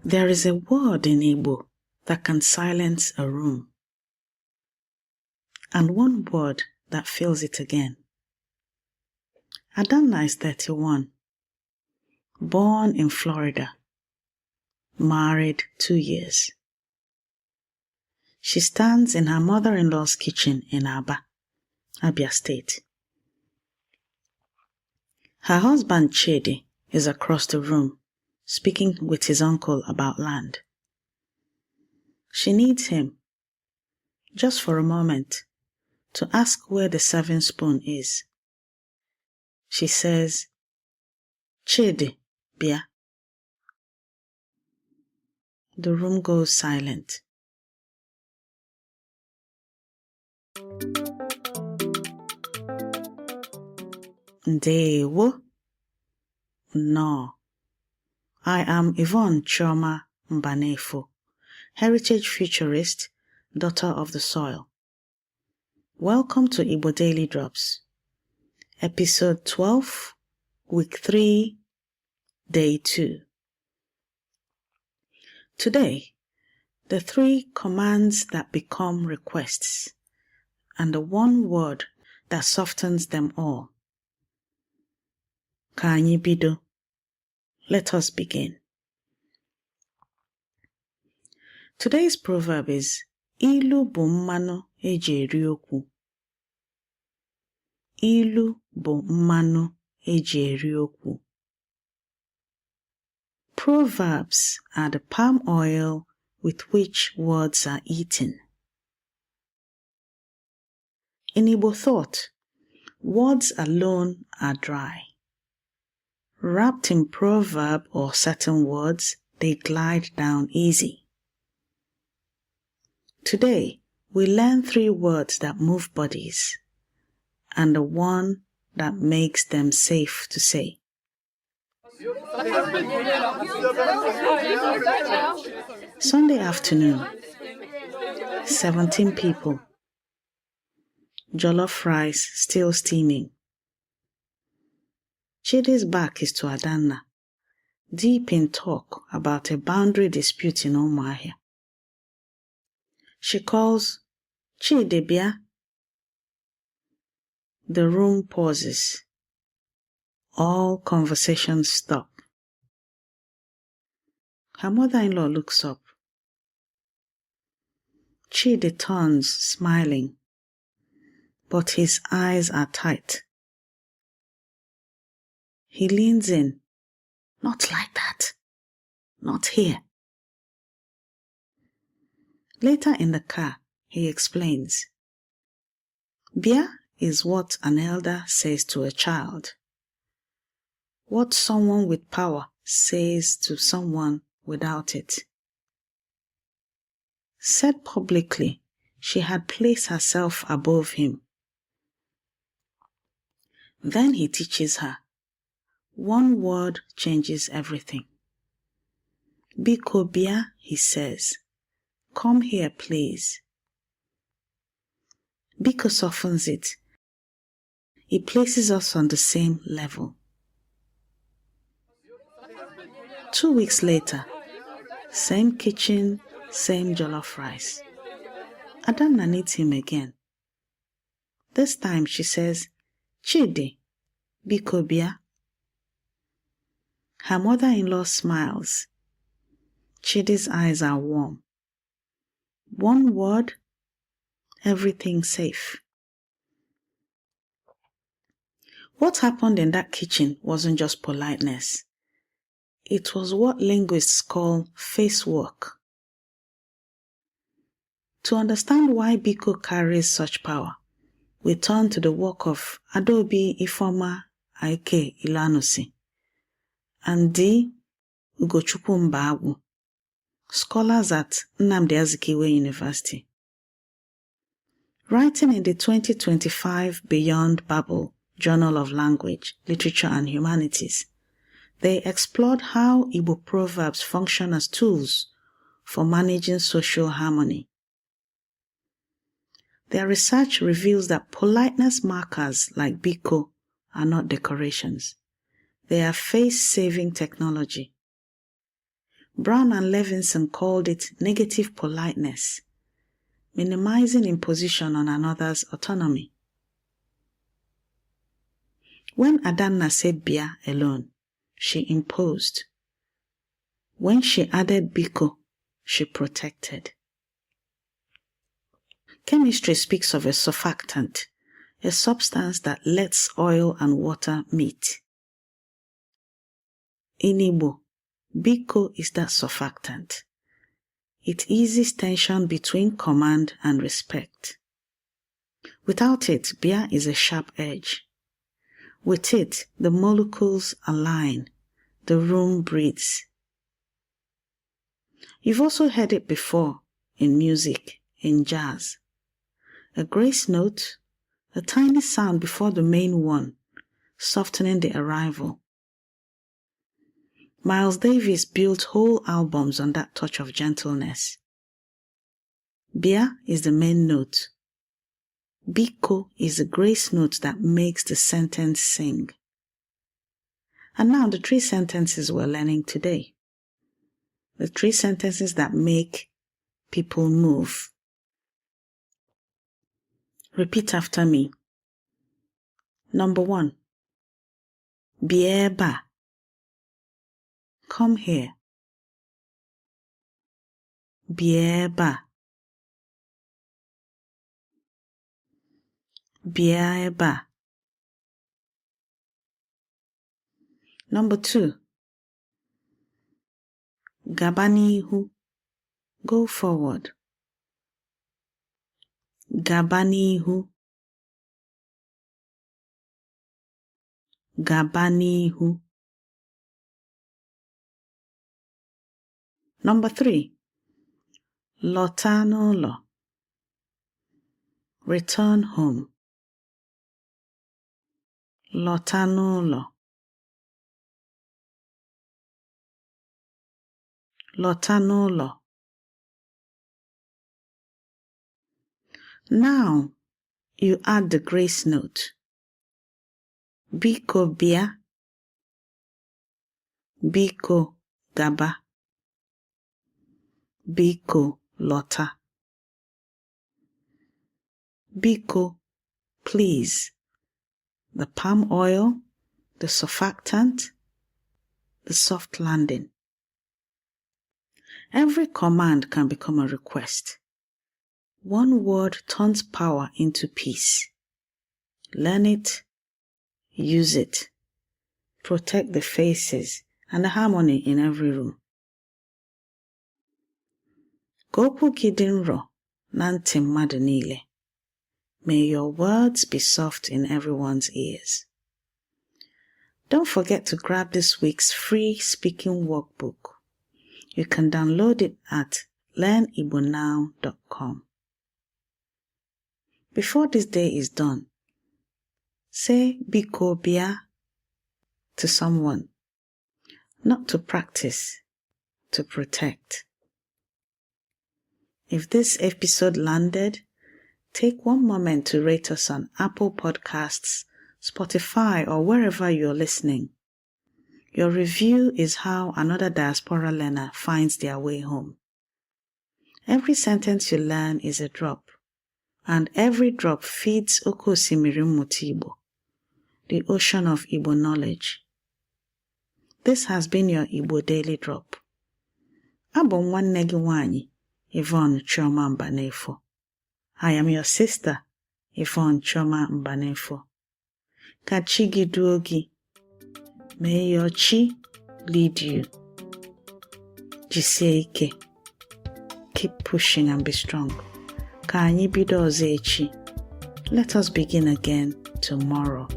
There is a word in Igbo that can silence a room, and one word that fills it again. Adanna is 31, born in Florida, married 2 years. She stands in her mother-in-law's kitchen in Aba, Abia State. Her husband Chidi is across the room, speaking with his uncle about land. She needs him, just for a moment, to ask where the serving spoon is. She says, "Chidi, bia." The room goes silent. Ndewo. No. I am Yvonne Chioma Mbanefo, heritage futurist, daughter of the soil. Welcome to Igbo Daily Drops, episode 12, week 3, day 2. Today, the 3 commands that become requests, and the one word that softens them all. Ka anyị bido. Let us begin. Today's proverb is Ilu bụ mmanụ eji eri okwu. Ilu bụ mmanụ eji eri okwu. Proverbs are the palm oil with which words are eaten. In Igbo thought, words alone are dry. Wrapped in proverb or certain words, they glide down easy. Today, we learn 3 words that move bodies, and the one that makes them safe to say. Sunday afternoon, 17 people. Jollof rice still steaming. Chidi's back is to Adanna, deep in talk about a boundary dispute in Umuahia. She calls, "Chidi bia." The room pauses. All conversations stop. Her mother-in-law looks up. Chidi turns, smiling, but his eyes are tight. He leans in. "Not like that. Not here." Later in the car, he explains. Bia is what an elder says to a child. What someone with power says to someone without it. Said publicly, she had placed herself above him. Then he teaches her. One word changes everything. Biko bia, he says. "Come here, please." Biko softens it. He places us on the same level. 2 weeks later, same kitchen, same jollof rice. Adanna needs him again. This time she says, "Chidi, Biko bia." Her mother-in-law smiles. Chidi's eyes are warm. One word, everything safe. What happened in that kitchen wasn't just politeness. It was what linguists call face work. To understand why Biko carries such power, we turn to the work of Adobe Ifeoma Aike Ilanusi and D. Ugochukwu Mbagwu, scholars at Nnamdi Azikiwe University. Writing in the 2025 Beyond Babel Journal of Language, Literature and Humanities, they explored how Igbo proverbs function as tools for managing social harmony. Their research reveals that politeness markers like Biko are not decorations. They are face-saving technology. Brown and Levinson called it negative politeness, minimizing imposition on another's autonomy. When Adanna said Bia alone, she imposed. When she added Biko, she protected. Chemistry speaks of a surfactant, a substance that lets oil and water meet. In Igbo, Biko is that surfactant. It eases tension between command and respect. Without it, Bia is a sharp edge. With it, the molecules align, the room breathes. You've also heard it before in music, in jazz. A grace note, a tiny sound before the main one, softening the arrival. Miles Davis built whole albums on that touch of gentleness. Bia is the main note. Biko is the grace note that makes the sentence sing. And now the 3 sentences we're learning today. The 3 sentences that make people move. Repeat after me. Number 1. Bieba. Come here. Bieba. Bieba. Number 2. Gabanihu. Go forward. Gabanihu. Gabanihu. Number 3. Lọta n'ụlọ. Return home. Lọta n'ụlọ. Lọta n'ụlọ. Now, you add the grace note. Biko Bia. Biko Gaba. Biko Lọta. Biko, please. The palm oil, the surfactant, the soft landing. Every command can become a request. One word turns power into peace. Learn it, use it. Protect the faces and the harmony in every room. Ka okwu gị dị nro na ntị mmadụ niile. May your words be soft in everyone's ears. Don't forget to grab this week's free speaking workbook. You can download it at learnibonow.com. Before this day is done, say Biko Bia to someone, not to practice, to protect. If this episode landed, take one moment to rate us on Apple Podcasts, Spotify, or wherever you're listening. Your review is how another diaspora learner finds their way home. Every sentence you learn is a drop, and every drop feeds Oke Osimiri Mmụta Igbo, the ocean of Igbo knowledge. This has been your Igbo Daily Drop. Abụ m nwanne gị nwanyị, Yvonne Chioma Mbanefo. I am your sister, Yvonne Chioma Mbanefo. Ka chi gị duo gị. May your chi lead you. Jisie ike. Keep pushing and be strong. Ka anyị bido ọzọ echi. Let us begin again tomorrow.